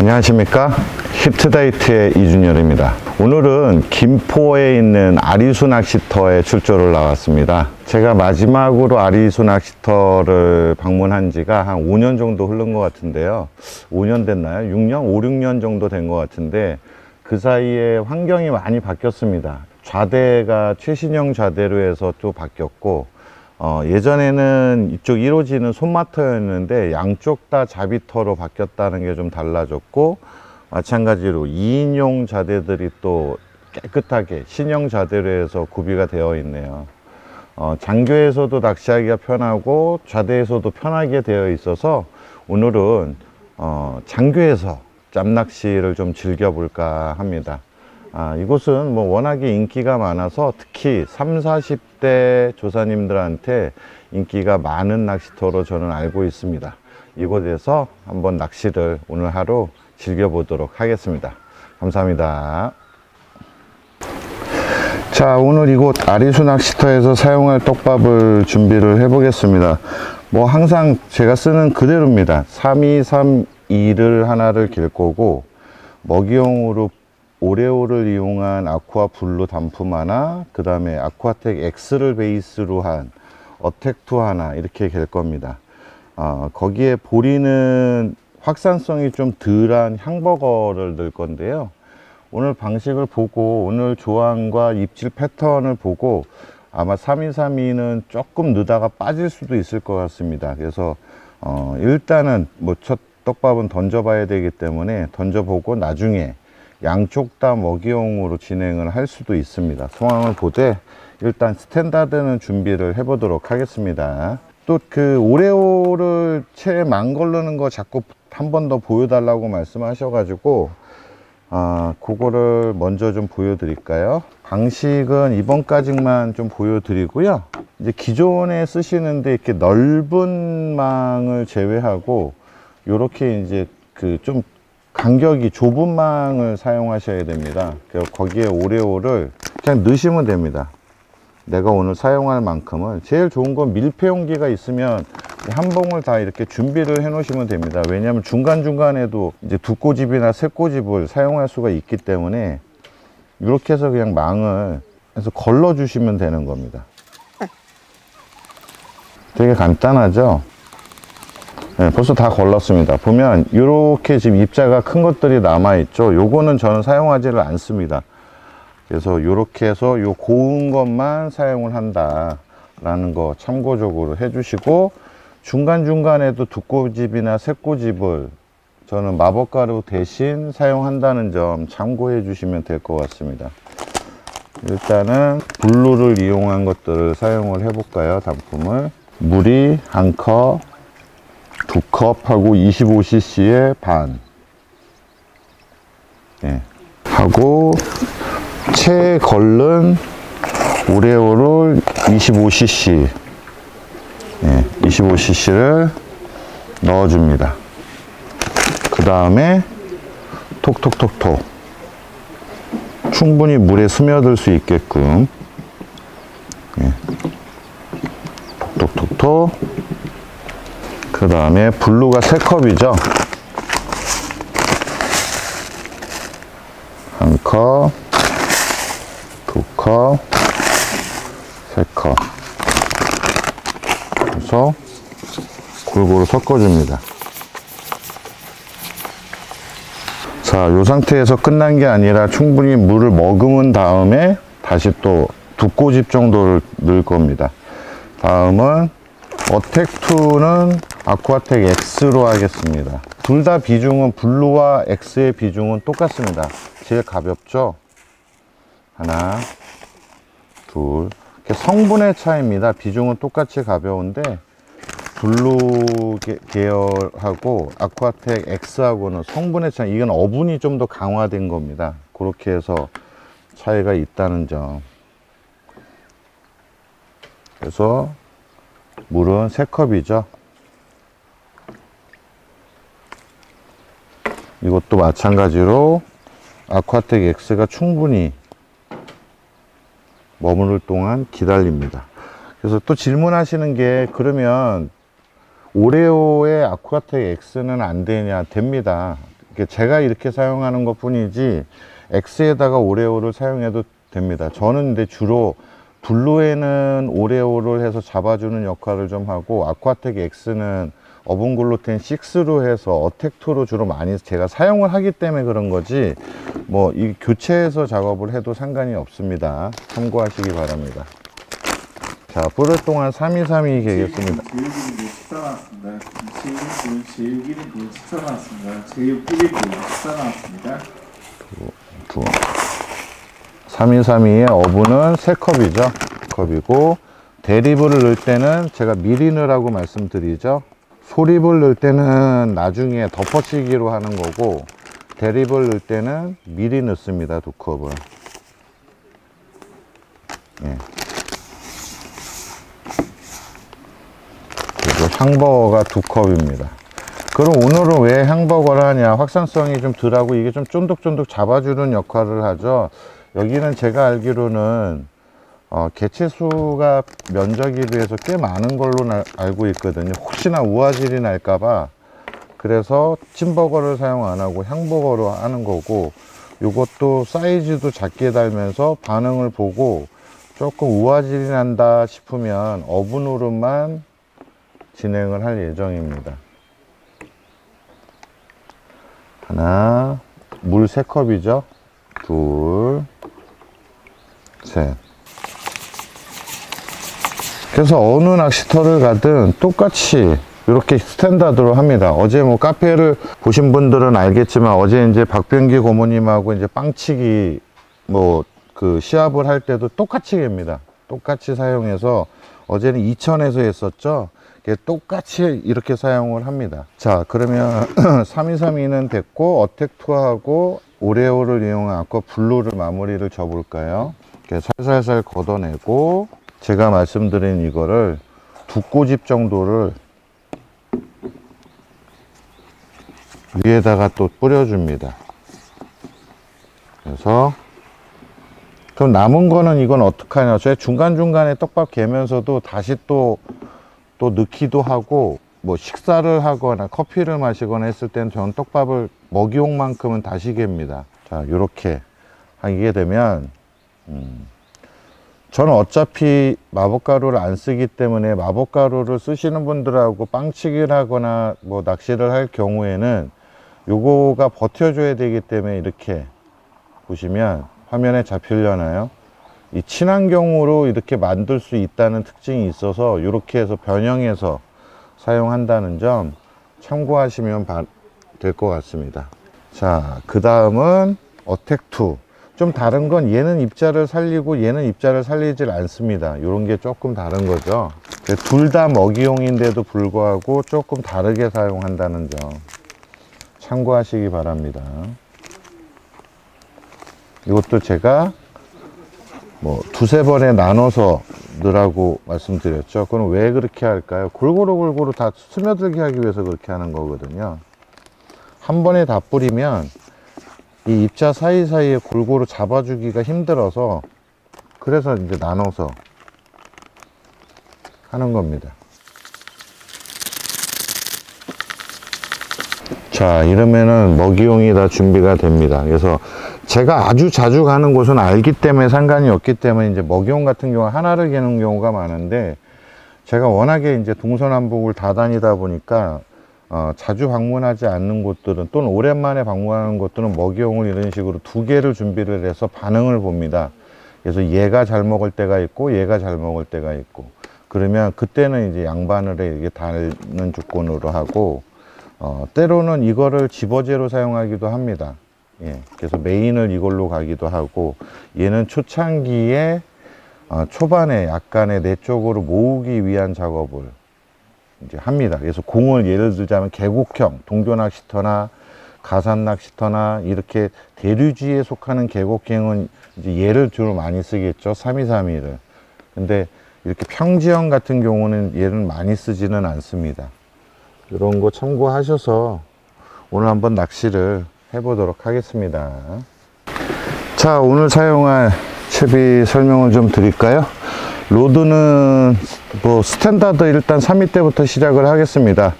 안녕하십니까, 히트다이트의 이준열입니다. 오늘은 김포에 있는 아리수 낚시터에 출조를 나왔습니다. 제가 마지막으로 아리수 낚시터를 방문한 지가 한 5년 정도 흐른 것 같은데요. 5년 됐나요? 6년? 5, 6년 정도 된 것 같은데 그 사이에 환경이 많이 바뀌었습니다. 좌대가 최신형 좌대로 해서 또 바뀌었고, 예전에는 이쪽 1호지는 손마터였는데 양쪽 다 자비터로 바뀌었다는 게 좀 달라졌고, 마찬가지로 2인용 좌대들이 또 깨끗하게 신형 좌대로 해서 구비가 되어 있네요. 장교에서도 낚시하기가 편하고 좌대에서도 편하게 되어 있어서 오늘은 장교에서 짬낚시를 좀 즐겨볼까 합니다. 이곳은 뭐 워낙에 인기가 많아서 특히 30, 40대 조사님들한테 인기가 많은 낚시터로 저는 알고 있습니다. 이곳에서 한번 낚시를 오늘 하루 즐겨보도록 하겠습니다. 감사합니다. 자, 오늘 이곳 아리수 낚시터에서 사용할 떡밥을 준비를 해 보겠습니다. 뭐 항상 제가 쓰는 그대로입니다. 3232를 하나를 길 거고, 먹이용으로 오레오를 이용한 아쿠아 블루 단품 하나, 그 다음에 아쿠아텍 X를 베이스로 한 어택2 하나 이렇게 길 겁니다. 거기에 보리는 확산성이 좀 덜한 향버거를 넣을 건데요. 오늘 방식을 보고 오늘 조항과 입질 패턴을 보고 아마 3232는 조금 넣다가 빠질 수도 있을 것 같습니다. 그래서 일단은 뭐 첫 떡밥은 던져 봐야 되기 때문에 던져보고 나중에 양쪽 다 먹이용으로 진행을 할 수도 있습니다. 상황을 보되 일단 스탠다드는 준비를 해 보도록 하겠습니다. 또 그 오레오를 채 망걸르는 거 자꾸 한 번 더 보여달라고 말씀하셔가지고 그거를 먼저 좀 보여드릴까요? 방식은 이번까지만 좀 보여드리고요. 이제 기존에 쓰시는데 이렇게 넓은 망을 제외하고 요렇게 이제 그 좀 간격이 좁은 망을 사용하셔야 됩니다. 거기에 오레오를 그냥 넣으시면 됩니다. 내가 오늘 사용할 만큼은. 제일 좋은 건 밀폐용기가 있으면 한 봉을 다 이렇게 준비를 해 놓으시면 됩니다. 왜냐하면 중간중간에도 이제 두 꼬집이나 세 꼬집을 사용할 수가 있기 때문에 이렇게 해서 그냥 망을 해서 걸러 주시면 되는 겁니다. 되게 간단하죠? 네, 벌써 다 걸렀습니다. 보면 이렇게 지금 입자가 큰 것들이 남아 있죠. 요거는 저는 사용하지를 않습니다. 그래서 이렇게 해서 요 고운 것만 사용을 한다 라는 거 참고적으로 해 주시고, 중간중간에도 두 꼬집이나 세 꼬집을 저는 마법가루 대신 사용한다는 점 참고해 주시면 될 것 같습니다. 일단은 블루를 이용한 것들을 사용을 해 볼까요? 단품을. 물이 1컵, 2컵하고 25cc의 반, 네, 하고 채 걸른 오레오를 25cc, 네, 25cc를 넣어줍니다. 그 다음에 톡톡톡톡 충분히 물에 스며들 수 있게끔, 네, 톡톡톡톡. 그 다음에 블루가 3컵이죠. 1컵, 2컵, 3컵. 그래서 골고루 섞어줍니다. 자, 이 상태에서 끝난 게 아니라 충분히 물을 머금은 다음에 다시 또 두 꼬집 정도를 넣을 겁니다. 다음은 어택2는 아쿠아텍 X로 하겠습니다. 둘 다 비중은, 블루와 X의 비중은 똑같습니다. 제일 가볍죠? 하나, 둘. 성분의 차이입니다. 비중은 똑같이 가벼운데 블루 계열하고 아쿠아텍 X하고는 성분의 차이, 이건 어분이 좀 더 강화된 겁니다. 그렇게 해서 차이가 있다는 점. 그래서 물은 3컵이죠. 이것도 마찬가지로 아쿠아텍 X가 충분히 머무를 동안 기다립니다. 그래서 또 질문하시는 게, 그러면 오레오의 아쿠아텍 X는 안 되냐? 됩니다. 제가 이렇게 사용하는 것 뿐이지 X에다가 오레오를 사용해도 됩니다. 저는 근데 주로 블루에는 오레오를 해서 잡아주는 역할을 좀 하고, 아쿠아텍 X는 어분글루텐 6로 해서 어택2로 주로 많이 제가 사용을 하기 때문에 그런 거지, 뭐 이 교체해서 작업을 해도 상관이 없습니다. 참고하시기 바랍니다. 자, 뿌릴 동안 3232 개겠습니다. 제육기름 식사 나왔습니다. 제육기름 식사 나왔습니다. 제육기름 식사 나왔습니다. 3232의 어분은 3컵이죠. 컵이고, 대립을 넣을 때는 제가 미리 넣으라고 말씀드리죠. 소립을 넣을 때는 나중에 덮어치기로 하는 거고, 대립을 넣을 때는 미리 넣습니다. 2컵을. 예. 그리고 향버거가 2컵입니다. 그럼 오늘은 왜 향버거를 하냐? 확산성이 좀 덜하고 이게 좀 쫀득쫀득 잡아주는 역할을 하죠. 여기는 제가 알기로는 개체수가 면적에 비해서 꽤 많은 걸로 알고 있거든요. 혹시나 우아질이 날까봐 그래서 찐버거를 사용 안 하고 향버거로 하는 거고, 이것도 사이즈도 작게 달면서 반응을 보고 조금 우아질이 난다 싶으면 어분으로만 진행을 할 예정입니다. 하나, 물 3컵이죠. 둘, 셋. 그래서 어느 낚시터를 가든 똑같이 이렇게 스탠다드로 합니다. 어제 뭐 카페를 보신 분들은 알겠지만, 어제 이제 박병기 고모님하고 이제 빵치기 뭐 그 시합을 할 때도 똑같이 갭니다. 똑같이 사용해서 어제는 2000에서 했었죠. 똑같이 이렇게 사용을 합니다. 자, 그러면 3232는 됐고, 어택2하고 오레오를 이용한 아까 블루를 마무리를 줘 볼까요? 살살살 걷어내고, 제가 말씀드린 이거를 2꼬집 정도를 위에다가 또 뿌려줍니다. 그래서 그럼 남은 거는 이건 어떡하냐? 저희 중간중간에 떡밥 개면서도 다시 또 넣기도 하고, 뭐 식사를 하거나 커피를 마시거나 했을 때는 저는 떡밥을 먹이용만큼은 다시 갭니다. 자, 요렇게 하게 되면 저는 어차피 마법가루를 안 쓰기 때문에, 마법가루를 쓰시는 분들하고 빵치기를 하거나 뭐 낚시를 할 경우에는 요거가 버텨줘야 되기 때문에, 이렇게 보시면 화면에 잡히려나요? 이 친환경으로 이렇게 만들 수 있다는 특징이 있어서 이렇게 해서 변형해서 사용한다는 점 참고하시면 될 것 같습니다. 자, 그 다음은 어택2. 좀 다른 건 얘는 입자를 살리고 얘는 입자를 살리질 않습니다. 이런 게 조금 다른 거죠. 둘 다 먹이용인데도 불구하고 조금 다르게 사용한다는 점 참고하시기 바랍니다. 이것도 제가 뭐 2~3번에 나눠서 넣으라고 말씀드렸죠. 그럼 왜 그렇게 할까요? 골고루 다 스며들게 하기 위해서 그렇게 하는 거거든요. 한 번에 다 뿌리면 이 입자 사이사이에 골고루 잡아주기가 힘들어서, 그래서 이제 나눠서 하는 겁니다. 자, 이러면은 먹이용이 다 준비가 됩니다. 그래서 제가 아주 자주 가는 곳은 알기 때문에 상관이 없기 때문에 이제 먹이용 같은 경우 하나를 개는 경우가 많은데, 제가 워낙에 이제 동서남북을 다 다니다 보니까 자주 방문하지 않는 곳들은, 또는 오랜만에 방문하는 곳들은 먹이용을 이런 식으로 2개를 준비를 해서 반응을 봅니다. 그래서 얘가 잘 먹을 때가 있고 얘가 잘 먹을 때가 있고, 그러면 그때는 이제 양바늘에 이게 닿는 조건으로 하고, 때로는 이거를 집어제로 사용하기도 합니다. 예, 그래서 메인을 이걸로 가기도 하고, 얘는 초창기에 초반에 약간의 내 쪽으로 모으기 위한 작업을 이제 합니다. 그래서 공을 예를 들자면 계곡형 동교낚시터나 가산낚시터나 이렇게 대류지에 속하는 계곡행은 이제 얘를 주로 많이 쓰겠죠. 3232를. 근데 이렇게 평지형 같은 경우는 얘는 많이 쓰지는 않습니다. 이런 거 참고하셔서 오늘 한번 낚시를 해보도록 하겠습니다. 자, 오늘 사용할 채비 설명을 좀 드릴까요? 로드는 뭐 스탠다드 일단 3위 때부터 시작을 하겠습니다.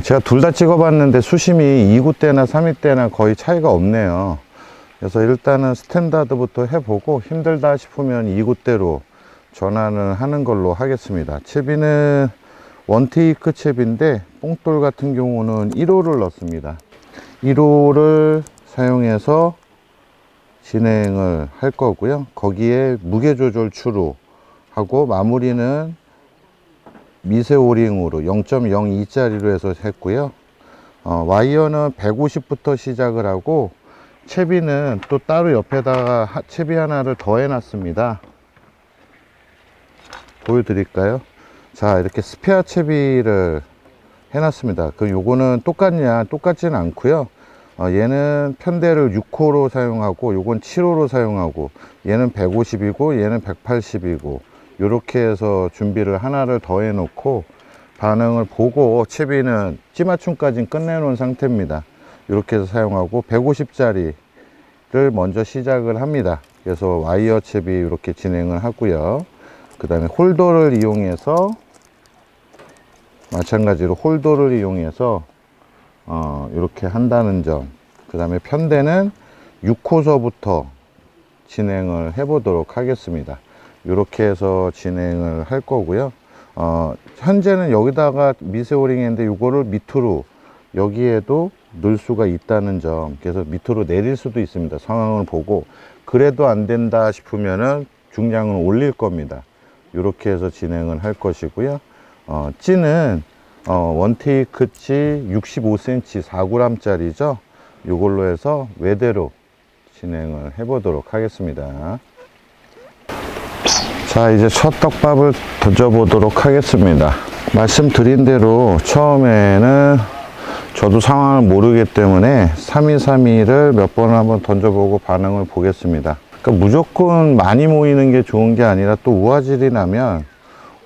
제가 둘 다 찍어봤는데 수심이 2구대나 3위대나 거의 차이가 없네요. 그래서 일단은 스탠다드부터 해보고 힘들다 싶으면 2구대로 전환을 하는 걸로 하겠습니다. 채비는 원테이크 채비인데 뽕돌 같은 경우는 1호를 넣습니다. 1호를 사용해서 진행을 할 거고요. 거기에 무게 조절 추로 하고 마무리는 미세 오링으로 0.02짜리로 해서 했고요. 와이어는 150부터 시작을 하고 채비는 또 따로 옆에다가 채비 하나를 더 해놨습니다. 보여드릴까요? 자, 이렇게 스페어 채비를 해놨습니다. 그 요거는 똑같냐? 똑같지는 않고요. 얘는 편대를 6호로 사용하고 요건 7호로 사용하고 얘는 150이고 얘는 180이고 요렇게 해서 준비를 하나를 더 해 놓고 반응을 보고 채비는 찌맞춤까지 끝내 놓은 상태입니다. 이렇게 해서 사용하고 150짜리를 먼저 시작을 합니다. 그래서 와이어 채비 이렇게 진행을 하고요. 그 다음에 홀더를 이용해서 마찬가지로 홀더를 이용해서 이렇게 한다는 점. 그 다음에 편대는 6호서부터 진행을 해 보도록 하겠습니다. 이렇게 해서 진행을 할 거고요. 현재는 여기다가 미세오링 했는데 이거를 밑으로 여기에도 넣을 수가 있다는 점. 그래서 밑으로 내릴 수도 있습니다. 상황을 보고. 그래도 안 된다 싶으면은 중량을 올릴 겁니다. 이렇게 해서 진행을 할 것이고요. 찌는 원테이크 찌 65cm 4g 짜리죠. 이걸로 해서 외대로 진행을 해 보도록 하겠습니다. 자, 이제 첫 떡밥을 던져 보도록 하겠습니다. 말씀드린 대로 처음에는 저도 상황을 모르기 때문에 3232를 몇 번을 한번 던져보고 반응을 보겠습니다. 그러니까 무조건 많이 모이는 게 좋은 게 아니라 또 우화질이 나면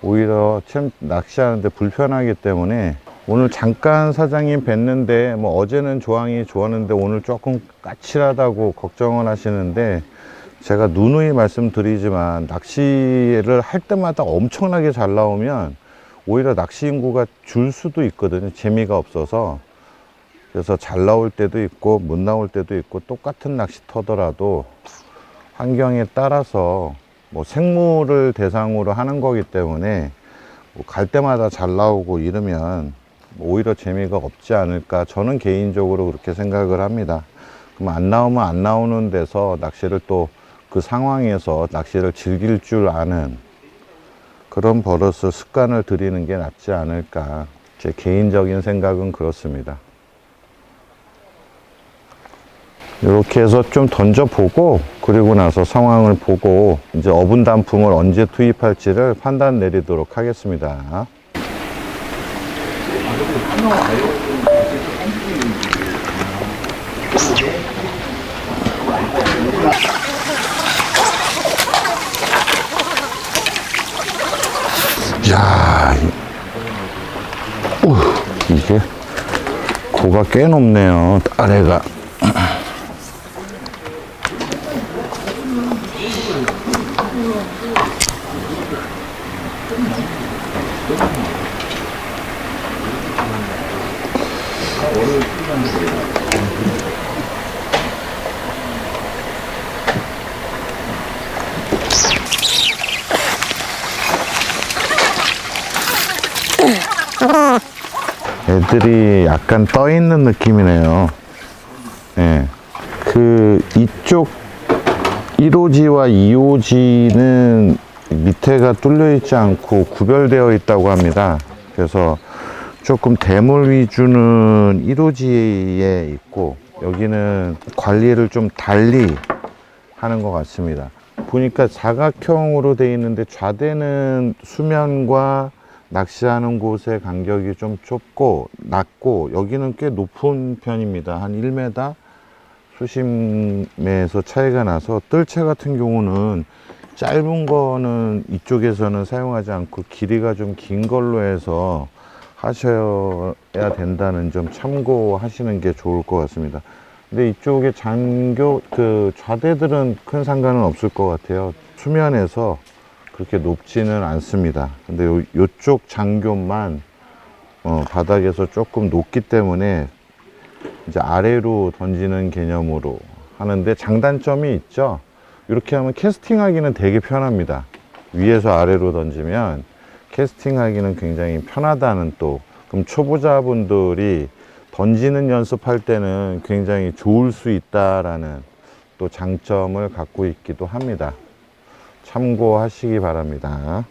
오히려 참 낚시하는데 불편하기 때문에 오늘 잠깐 사장님 뵀는데 뭐 어제는 조항이 좋았는데 오늘 조금 까칠하다고 걱정을 하시는데 제가 누누이 말씀드리지만 낚시를 할 때마다 엄청나게 잘 나오면 오히려 낚시 인구가 줄 수도 있거든요. 재미가 없어서. 그래서 잘 나올 때도 있고 못 나올 때도 있고 똑같은 낚시터더라도 환경에 따라서 뭐 생물을 대상으로 하는 거기 때문에 뭐갈 때마다 잘 나오고 이러면 오히려 재미가 없지 않을까 저는 개인적으로 그렇게 생각을 합니다. 그럼 안 나오면 안 나오는 데서 낚시를 또 그 상황에서 낚시를 즐길 줄 아는 그런 버릇을 습관을 들이는 게 낫지 않을까 제 개인적인 생각은 그렇습니다. 이렇게 해서 좀 던져보고 그리고 나서 상황을 보고 이제 어분 단품을 언제 투입할지를 판단 내리도록 하겠습니다. 야, 이게 고가 꽤 높네요. 아래가. 애들이 약간 떠 있는 느낌이네요. 예. 그 이쪽 1호지와 2호지는 밑에가 뚫려 있지 않고 구별되어 있다고 합니다. 그래서 조금 대물 위주는 1호지에 있고 여기는 관리를 좀 달리 하는 것 같습니다. 보니까 사각형으로 되어 있는데 좌대는 수면과 낚시하는 곳의 간격이 좀 좁고 낮고 여기는 꽤 높은 편입니다. 한 1m 수심에서 차이가 나서 뜰채 같은 경우는 짧은 거는 이쪽에서는 사용하지 않고 길이가 좀 긴 걸로 해서 하셔야 된다는 점 참고하시는 게 좋을 것 같습니다. 근데 이쪽에 그 좌대들은 큰 상관은 없을 것 같아요. 수면에서 그렇게 높지는 않습니다. 근데 요쪽 장교만 바닥에서 조금 높기 때문에 이제 아래로 던지는 개념으로 하는데 장단점이 있죠. 이렇게 하면 캐스팅하기는 되게 편합니다. 위에서 아래로 던지면 캐스팅하기는 굉장히 편하다는, 또 그럼 초보자분들이 던지는 연습할 때는 굉장히 좋을 수 있다라는 또 장점을 갖고 있기도 합니다. 참고하시기 바랍니다.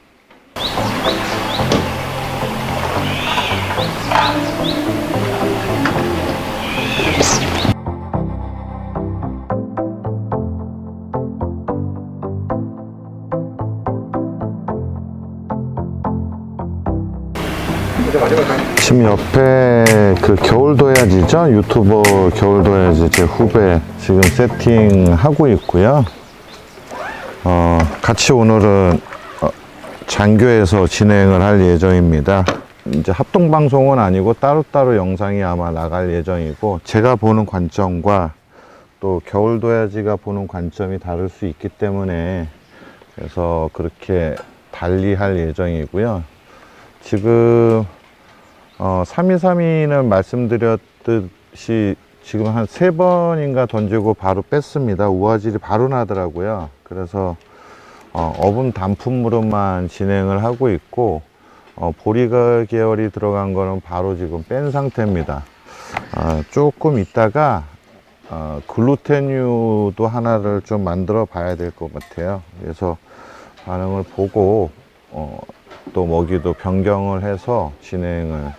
지금 옆에 그 겨울도야지죠? 유튜버 겨울도야지 제 후배 지금 세팅하고 있고요. 같이 오늘은 장교에서 진행을 할 예정입니다. 이제 합동방송은 아니고 따로따로 영상이 아마 나갈 예정이고, 제가 보는 관점과 또 겨울도야지가 보는 관점이 다를 수 있기 때문에 그래서 그렇게 달리 할 예정이고요. 지금 3232는 말씀드렸듯이 지금 한 3번인가 던지고 바로 뺐습니다. 우화질이 바로 나더라고요. 그래서 어분 단품으로만 진행을 하고 있고, 보리가 계열이 들어간 거는 바로 지금 뺀 상태입니다. 조금 있다가 글루텐유도 하나를 좀 만들어 봐야 될 것 같아요. 그래서 반응을 보고 또 먹이도 변경을 해서 진행을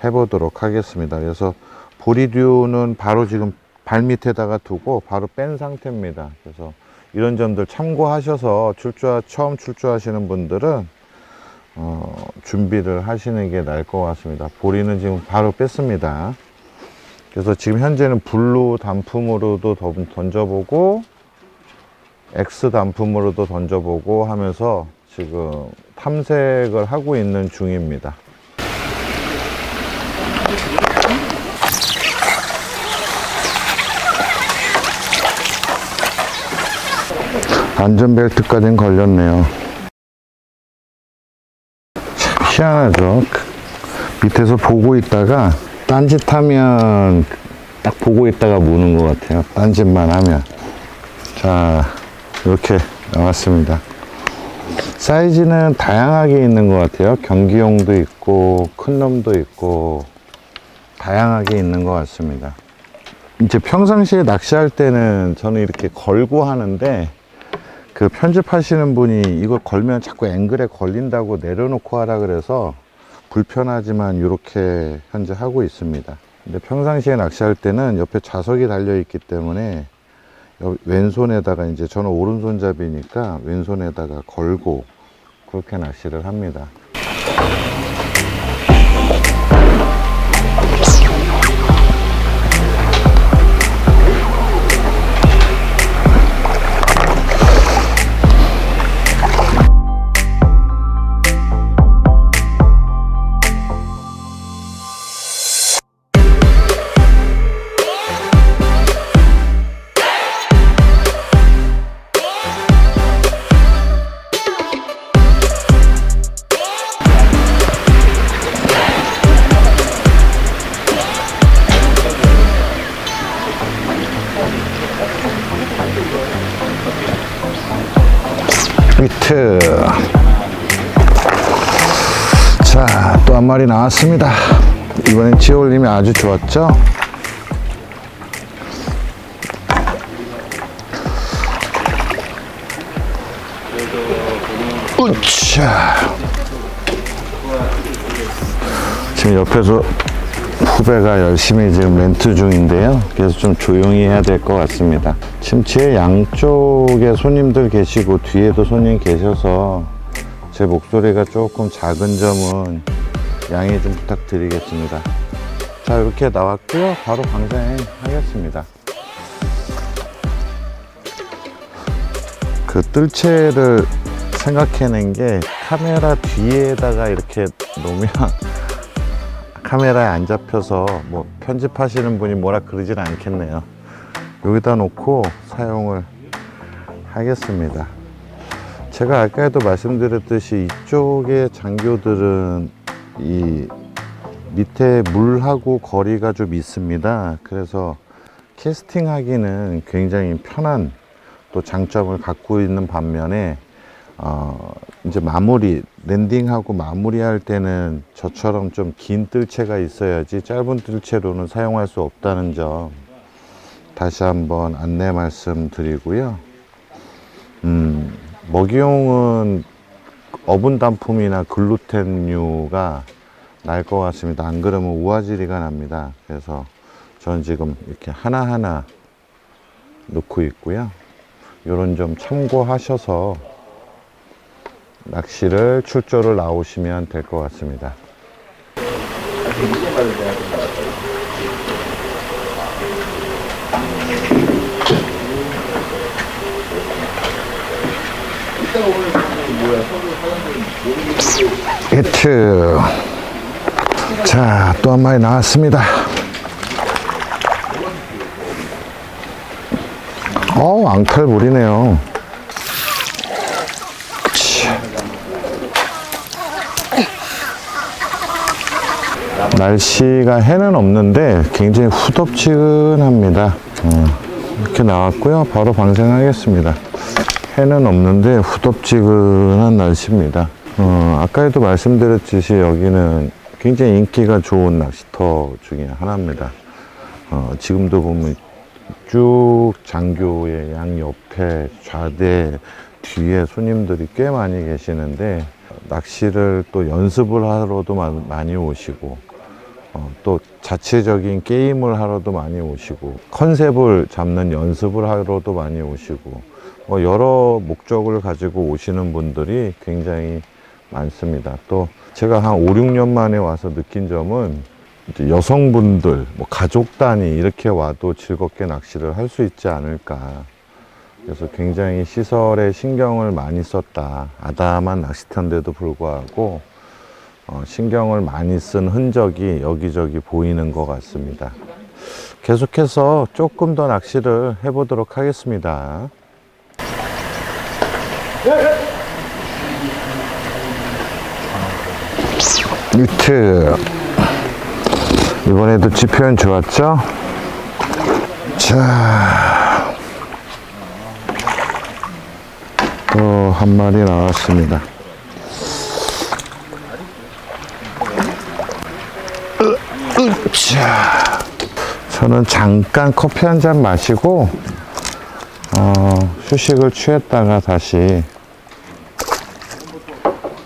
해 보도록 하겠습니다. 그래서 보리듀는 바로 지금 발 밑에다가 두고 바로 뺀 상태입니다. 그래서 이런 점들 참고하셔서 처음 출조하시는 분들은 준비를 하시는 게 나을 것 같습니다. 보리는 지금 바로 뺐습니다. 그래서 지금 현재는 블루 단품으로도 던져보고 X 단품으로도 던져보고 하면서 지금 탐색을 하고 있는 중입니다. 안전벨트까지는 걸렸네요. 참 희한하죠. 밑에서 보고 있다가 딴짓하면 딱 보고 있다가 무는 것 같아요. 딴짓만 하면. 자, 이렇게 나왔습니다. 사이즈는 다양하게 있는 것 같아요. 경기용도 있고 큰 놈도 있고 다양하게 있는 것 같습니다. 이제 평상시에 낚시할 때는 저는 이렇게 걸고 하는데, 그 편집하시는 분이 이거 걸면 자꾸 앵글에 걸린다고 내려놓고 하라 그래서 불편하지만 이렇게 현재 하고 있습니다. 근데 평상시에 낚시할 때는 옆에 자석이 달려 있기 때문에 왼손에다가, 이제 저는 오른손잡이니까 왼손에다가 걸고 그렇게 낚시를 합니다. 히트. 자, 또 한 마리 나왔습니다. 이번엔 치올림이 아주 좋았죠. 우차. 지금 옆에서 후배가 열심히 지금 렌트 중인데요. 그래서 좀 조용히 해야 될 것 같습니다. 침치의 양쪽에 손님들 계시고 뒤에도 손님 계셔서 제 목소리가 조금 작은 점은 양해 좀 부탁드리겠습니다. 자, 이렇게 나왔고요. 바로 방생 하겠습니다. 그 뜰채를 생각해낸 게, 카메라 뒤에다가 이렇게 놓으면 카메라에 안 잡혀서 뭐 편집하시는 분이 뭐라 그러진 않겠네요. 여기다 놓고 사용을 하겠습니다. 제가 아까에도 말씀드렸듯이 이쪽의 장교들은 이 밑에 물하고 거리가 좀 있습니다. 그래서 캐스팅하기는 굉장히 편한 또 장점을 갖고 있는 반면에 이제 랜딩하고 마무리할 때는 저처럼 좀 긴 뜰채가 있어야지 짧은 뜰채로는 사용할 수 없다는 점 다시 한번 안내 말씀드리고요. 먹이용은 어분 단품이나 글루텐류가 날 것 같습니다. 안 그러면 우아지리가 납니다. 그래서 저는 지금 이렇게 하나하나 넣고 있고요. 이런 점 참고하셔서 낚시를 출조를 나오시면 될 것 같습니다. 히트. 자, 또 한 마리 나왔습니다. 앙탈물이네요. 날씨가 해는 없는데 굉장히 후덥지근합니다. 이렇게 나왔고요. 바로 방생하겠습니다. 해는 없는데 후덥지근한 날씨입니다. 아까에도 말씀드렸듯이 여기는 굉장히 인기가 좋은 낚시터 중에 하나입니다. 지금도 보면 쭉 장교의 양옆에 좌대 뒤에 손님들이 꽤 많이 계시는데 낚시를 또 연습을 하러도 많이 오시고 또 자체적인 게임을 하러도 많이 오시고 컨셉을 잡는 연습을 하러도 많이 오시고 여러 목적을 가지고 오시는 분들이 굉장히 많습니다. 또 제가 한 5, 6년 만에 와서 느낀 점은 이제 여성분들, 가족 단위 이렇게 와도 즐겁게 낚시를 할 수 있지 않을까. 그래서 굉장히 시설에 신경을 많이 썼다. 아담한 낚시터인데도 불구하고 신경을 많이 쓴 흔적이 여기저기 보이는 것 같습니다. 계속해서 조금 더 낚시를 해보도록 하겠습니다. 히트. 이번에도 지표현 좋았죠? 자, 또 한 마리 나왔습니다. 자, 저는 잠깐 커피 한 잔 마시고 휴식을 취했다가 다시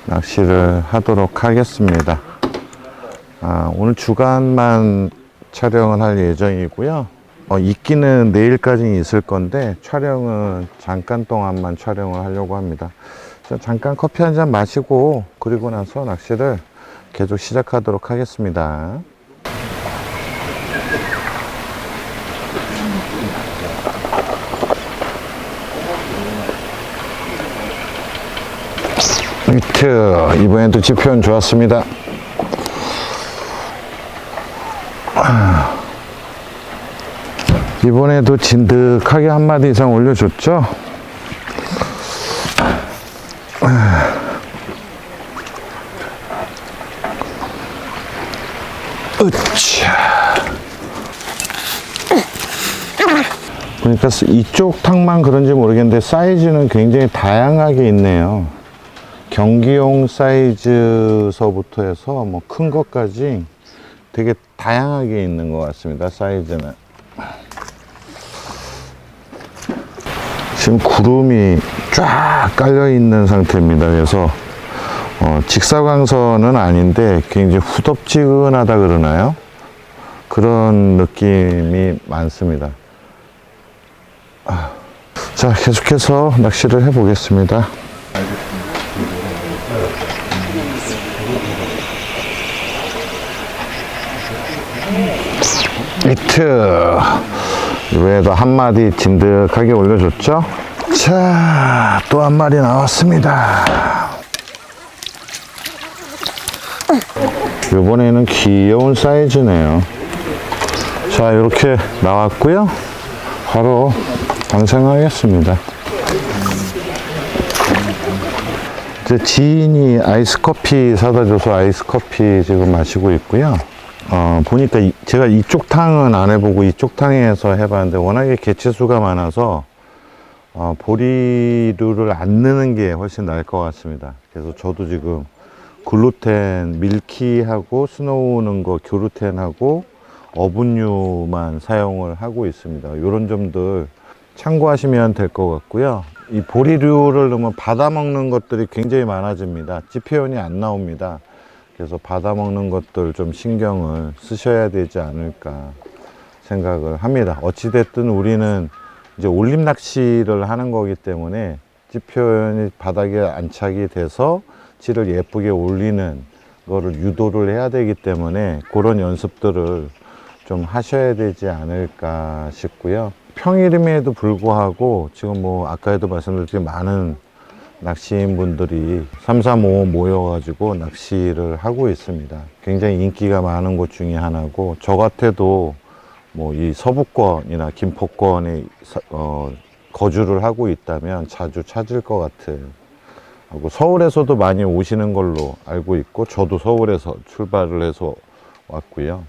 낚시를 하도록 하겠습니다. 오늘 주간만 촬영을 할 예정이고요. 있기는 내일까지 있을 건데 촬영은 잠깐 동안만 촬영을 하려고 합니다. 잠깐 커피 한 잔 마시고 그리고 나서 낚시를 계속 시작하도록 하겠습니다. 히트. 이번에도 지표현 좋았습니다. 이번에도 진득하게 한 마디 이상 올려줬죠? 그러니까 이쪽 탕만 그런지 모르겠는데 사이즈는 굉장히 다양하게 있네요. 경기용 사이즈서부터 해서 큰 것까지 되게 다양하게 있는 것 같습니다. 사이즈는. 지금 구름이 쫙 깔려 있는 상태입니다. 그래서 직사광선은 아닌데 굉장히 후덥지근하다 그러나요? 그런 느낌이 많습니다. 자, 계속해서 낚시를 해 보겠습니다. 히트. 이번에도 한 마디 진득하게 올려줬죠? 자, 또 한 마리 나왔습니다. 이번에는 귀여운 사이즈네요. 자, 이렇게 나왔고요. 바로 방생하겠습니다. 이제 지인이 아이스 커피 사다 줘서 아이스 커피 지금 마시고 있고요. 보니까 제가 이쪽 탕은 안 해보고 이쪽 탕에서 해봤는데 워낙에 개체수가 많아서 보리류를 안 넣는 게 훨씬 나을 것 같습니다. 그래서 저도 지금 글루텐, 밀키하고 스노우 넣은 거 교르텐하고 어분류만 사용을 하고 있습니다. 이런 점들 참고하시면 될 것 같고요. 이 보리류를 넣으면 받아먹는 것들이 굉장히 많아집니다. 지표현이 안 나옵니다. 그래서 받아먹는 것들 좀 신경을 쓰셔야 되지 않을까 생각을 합니다. 어찌됐든 우리는 이제 올림 낚시를 하는 거기 때문에 지표현이 바닥에 안착이 돼서 찌를 예쁘게 올리는 거를 유도를 해야 되기 때문에 그런 연습들을 좀 하셔야 되지 않을까 싶고요. 평일임에도 불구하고 지금 뭐 아까에도 말씀드렸지만 많은 낚시인 분들이 335 모여가지고 낚시를 하고 있습니다. 굉장히 인기가 많은 곳 중에 하나고, 저 같아도 뭐 이 서부권이나 김포권에 거주를 하고 있다면 자주 찾을 것 같은, 하고 서울에서도 많이 오시는 걸로 알고 있고, 저도 서울에서 출발을 해서 왔고요.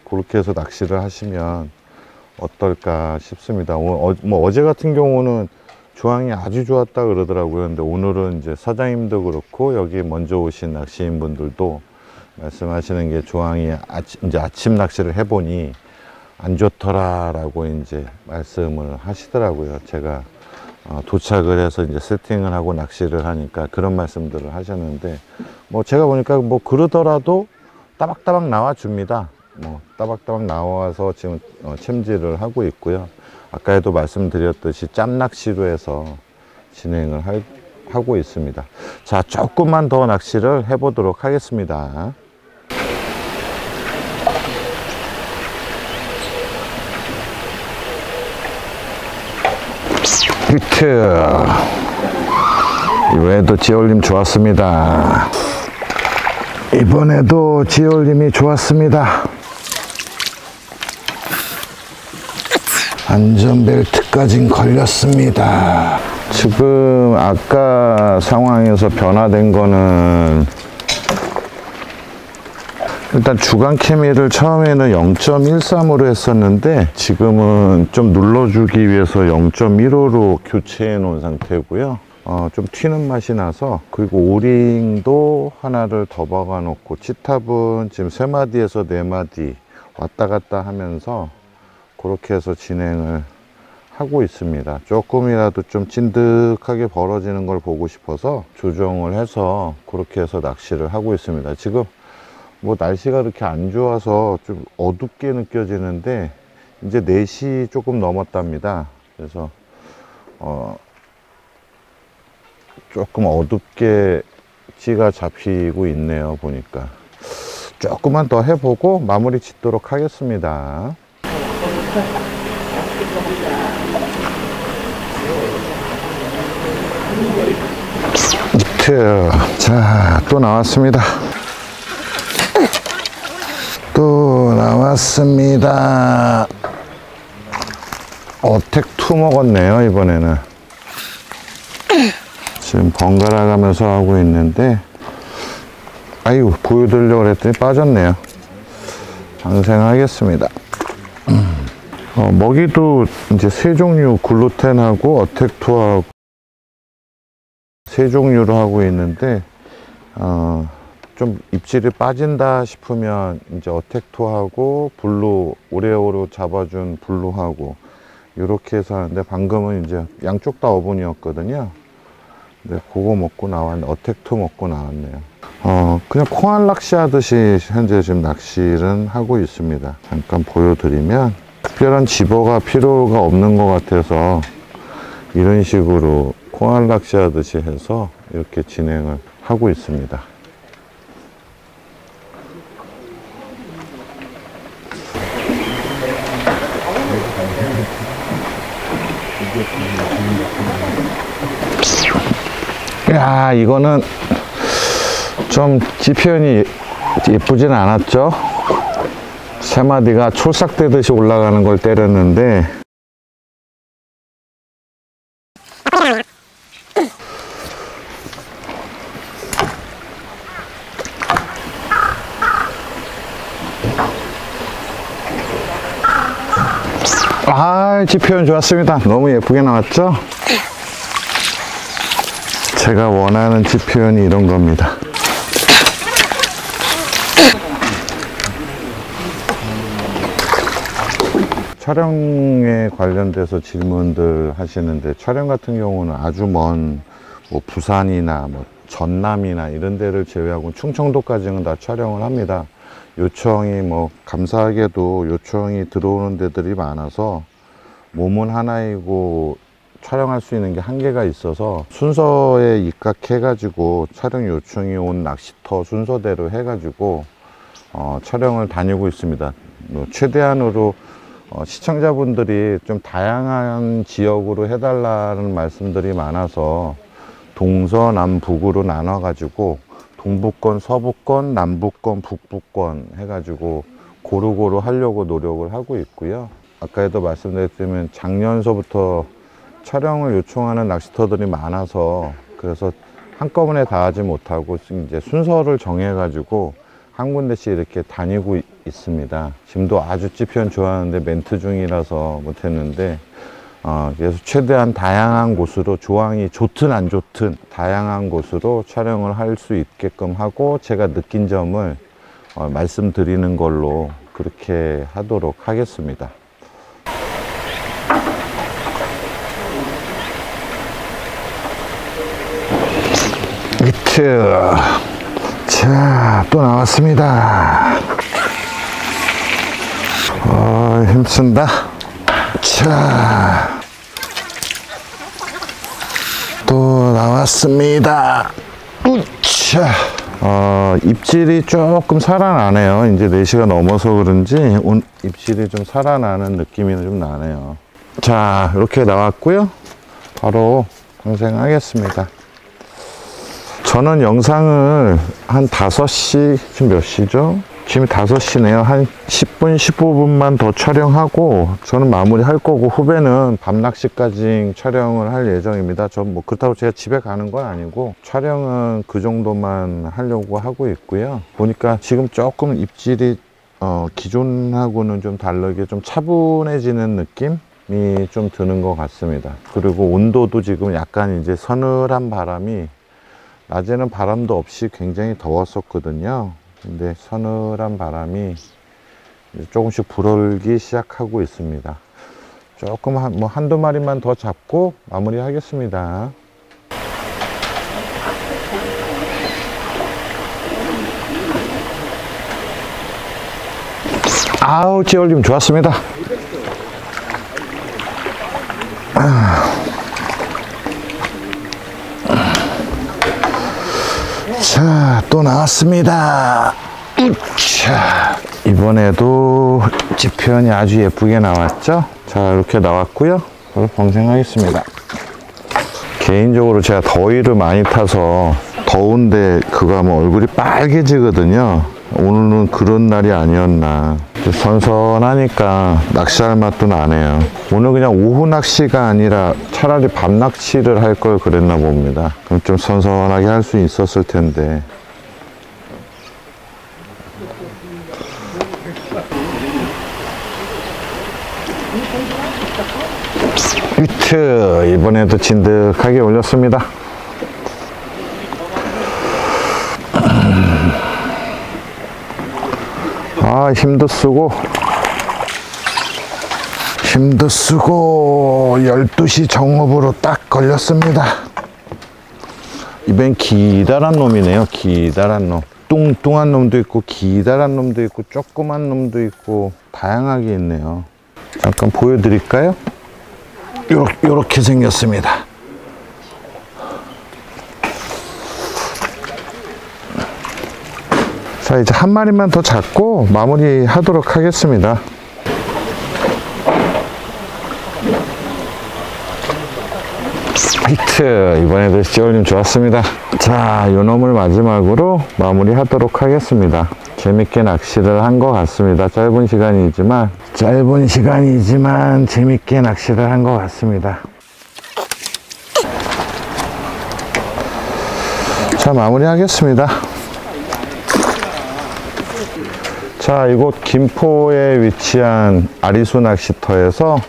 그렇게 해서 낚시를 하시면 어떨까 싶습니다. 뭐 어제 같은 경우는 조항이 아주 좋았다 그러더라고요. 근데 오늘은 이제 사장님도 그렇고 여기 먼저 오신 낚시인 분들도 말씀하시는 게 조항이 이제 아침 낚시를 해보니 안 좋더라라고 이제 말씀을 하시더라고요. 제가 도착을 해서 이제 세팅을 하고 낚시를 하니까 그런 말씀들을 하셨는데, 뭐 제가 보니까 뭐 그러더라도 따박따박 나와 줍니다. 뭐 따박따박 나와서 지금 챔질을 하고 있고요. 아까에도 말씀드렸듯이 짬낚시로 해서 진행을 하고 있습니다. 자, 조금만 더 낚시를 해보도록 하겠습니다. 히트! 이번에도 지올림 좋았습니다. 이번에도 지올림이 좋았습니다. 안전벨트까진 걸렸습니다. 지금 아까 상황에서 변화된 거는, 일단 주간 케미를 처음에는 0.13으로 했었는데 지금은 좀 눌러주기 위해서 0.15로 교체해 놓은 상태고요. 좀 튀는 맛이 나서, 그리고 오링도 하나를 더 박아 놓고, 치탑은 지금 3마디에서 4마디 왔다 갔다 하면서 그렇게 해서 진행을 하고 있습니다. 조금이라도 좀 찐득하게 벌어지는 걸 보고 싶어서 조정을 해서 그렇게 해서 낚시를 하고 있습니다. 지금 뭐 날씨가 그렇게 안 좋아서 좀 어둡게 느껴지는데 이제 4시 조금 넘었답니다. 그래서 조금 어둡게 찌가 잡히고 있네요. 보니까 조금만 더 해보고 마무리 짓도록 하겠습니다. 히트. 자, 또 나왔습니다. 또 나왔습니다. 어택2 먹었네요. 이번에는 지금 번갈아 가면서 하고 있는데, 아유, 보여드리려고 그랬더니 빠졌네요. 방생하겠습니다. 먹이도 이제 세 종류, 글루텐하고 어택2하고 세 종류로 하고 있는데, 좀 입질이 빠진다 싶으면 이제 어택2하고 블루, 오레오로 잡아준 블루하고 이렇게 해서 하는데, 방금은 이제 양쪽 다 어분이었거든요. 근데 그거 먹고 나왔는데 어택2 먹고 나왔네요. 그냥 콩알 낚시 하듯이 현재 지금 낚시를 하고 있습니다. 잠깐 보여드리면, 특별한 집어가 필요가 없는 것 같아서 이런 식으로 콩알 낚시 하듯이 해서 이렇게 진행을 하고 있습니다. 야, 이거는 좀 지표현이 예쁘진 않았죠? 세 마디가 촐싹대듯이 올라가는 걸 때렸는데, 집 표현 좋았습니다. 너무 예쁘게 나왔죠? 제가 원하는 집 표현이 이런 겁니다. 촬영에 관련돼서 질문들 하시는데, 촬영 같은 경우는 아주 먼 뭐 부산이나 뭐 전남이나 이런 데를 제외하고 충청도까지는 다 촬영을 합니다. 요청이 뭐 감사하게도 요청이 들어오는 데들이 많아서 몸은 하나이고 촬영할 수 있는 게 한계가 있어서 순서에 입각해 가지고 촬영 요청이 온 낚시터 순서대로 해 가지고 촬영을 다니고 있습니다. 최대한으로 시청자분들이 좀 다양한 지역으로 해달라는 말씀들이 많아서 동서남북으로 나눠 가지고 동부권, 서부권, 남부권, 북부권 해가지고 고루고루 하려고 노력을 하고 있고요. 아까에도 말씀드렸지만 작년서부터 촬영을 요청하는 낚시터들이 많아서, 그래서 한꺼번에 다 하지 못하고 이제 순서를 정해가지고 한 군데씩 이렇게 다니고 있습니다. 지금도 아주 찌표현 좋아하는데 멘트 중이라서 못했는데, 그래서 최대한 다양한 곳으로, 조항이 좋든 안 좋든 다양한 곳으로 촬영을 할 수 있게끔 하고, 제가 느낀 점을 말씀드리는 걸로 그렇게 하도록 하겠습니다. 히트. 자, 또 나왔습니다. 힘쓴다. 자, 또 나왔습니다. 우차. 입질이 조금 살아나네요. 이제 4시가 넘어서 그런지 입질이 좀 살아나는 느낌이 좀 나네요. 자, 이렇게 나왔고요. 바로 방생하겠습니다. 저는 영상을 한 5시, 지금 몇 시죠? 지금 5시네요. 한 10분, 15분만 더 촬영하고 저는 마무리 할 거고, 후배는 밤낚시까지 촬영을 할 예정입니다. 전 뭐 그렇다고 제가 집에 가는 건 아니고 촬영은 그 정도만 하려고 하고 있고요. 보니까 지금 조금 입질이 기존하고는 좀 다르게 좀 차분해지는 느낌이 좀 드는 것 같습니다. 그리고 온도도 지금 약간 이제 서늘한 바람이, 낮에는 바람도 없이 굉장히 더웠었거든요. 근데 서늘한 바람이 조금씩 불어오기 시작하고 있습니다. 조금 한두 마리만 더 잡고 마무리 하겠습니다. 아우, 찌올림 좋았습니다. 자, 또 나왔습니다. 우차. 이번에도 찌표현이 아주 예쁘게 나왔죠. 자, 이렇게 나왔고요. 그걸 방생하겠습니다. 개인적으로 제가 더위를 많이 타서 더운데 그거 하면 얼굴이 빨개지거든요. 오늘은 그런 날이 아니었나. 선선하니까 낚시할 맛도 나네요. 오늘 그냥 오후 낚시가 아니라 차라리 밤 낚시를 할 걸 그랬나 봅니다. 그럼 좀 선선하게 할 수 있었을 텐데. 히트. 이번에도 진득하게 올렸습니다. 힘도 쓰고 12시 정읍으로 딱 걸렸습니다. 이번엔 기다란 놈이네요. 기다란 놈. 뚱뚱한 놈도 있고 기다란 놈도 있고 조그만 놈도 있고 다양하게 있네요. 잠깐 보여드릴까요? 요렇게 생겼습니다. 자, 이제 한 마리만 더 잡고 마무리 하도록 하겠습니다. 히트. 이번에도 찌올림 좋았습니다. 자, 요 놈을 마지막으로 마무리 하도록 하겠습니다. 재밌게 낚시를 한 것 같습니다. 짧은 시간이지만 재밌게 낚시를 한 것 같습니다. 자, 마무리 하겠습니다. 자, 이곳 김포에 위치한 아리수 낚시터에서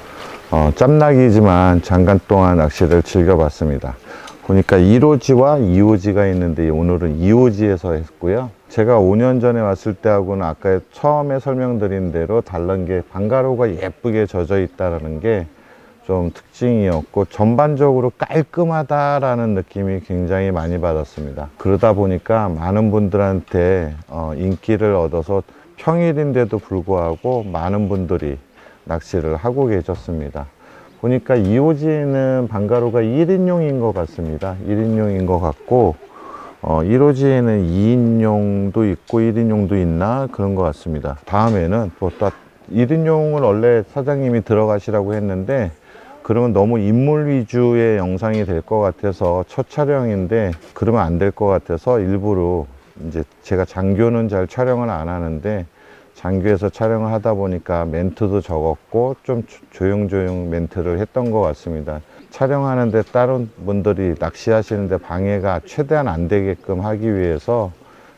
짬낚이지만 잠깐 동안 낚시를 즐겨봤습니다. 보니까 1호지와 2호지가 있는데 오늘은 2호지에서 했고요. 제가 5년 전에 왔을 때하고는 아까 처음에 설명드린 대로 다른 게 방가루가 예쁘게 젖어 있다는 게 좀 특징이었고, 전반적으로 깔끔하다라는 느낌이 굉장히 많이 받았습니다. 그러다 보니까 많은 분들한테 인기를 얻어서 평일인데도 불구하고 많은 분들이 낚시를 하고 계셨습니다. 보니까 2호지에는 방가루가 1인용인 것 같습니다. 1인용인 것 같고 1호지에는 2인용도 있고 1인용도 있나 그런 것 같습니다. 다음에는 또 1인용을 원래 사장님이 들어가시라고 했는데, 그러면 너무 인물 위주의 영상이 될 것 같아서 첫 촬영인데 그러면 안 될 것 같아서 일부러 이제 제가 장교는 잘 촬영을 안 하는데 장교에서 촬영을 하다 보니까 멘트도 적었고 좀 조용조용 멘트를 했던 것 같습니다. 촬영하는데 다른 분들이 낚시하시는데 방해가 최대한 안 되게끔 하기 위해서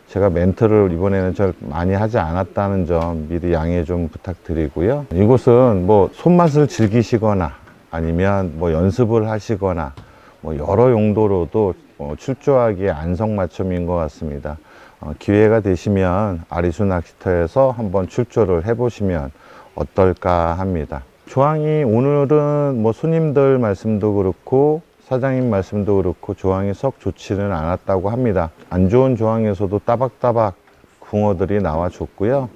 제가 멘트를 이번에는 잘 많이 하지 않았다는 점 미리 양해 좀 부탁드리고요. 이곳은 뭐 손맛을 즐기시거나 아니면 뭐 연습을 하시거나 뭐 여러 용도로도 출조하기에 안성맞춤인 것 같습니다. 기회가 되시면 아리수 낚시터에서 한번 출조를 해보시면 어떨까 합니다. 조항이 오늘은 뭐 손님들 말씀도 그렇고 사장님 말씀도 그렇고 조항이 썩 좋지는 않았다고 합니다. 안 좋은 조항에서도 따박따박 붕어들이 나와줬고요.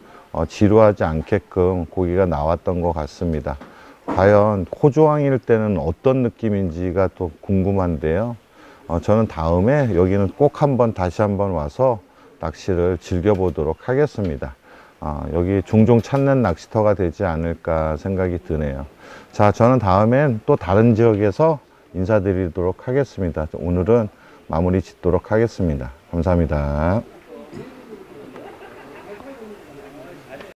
지루하지 않게끔 고기가 나왔던 것 같습니다. 과연 호조항일 때는 어떤 느낌인지가 또 궁금한데요. 저는 다음에 여기는 꼭 다시 한번 와서 낚시를 즐겨보도록 하겠습니다. 여기 종종 찾는 낚시터가 되지 않을까 생각이 드네요. 자, 저는 다음엔 또 다른 지역에서 인사드리도록 하겠습니다. 오늘은 마무리 짓도록 하겠습니다. 감사합니다.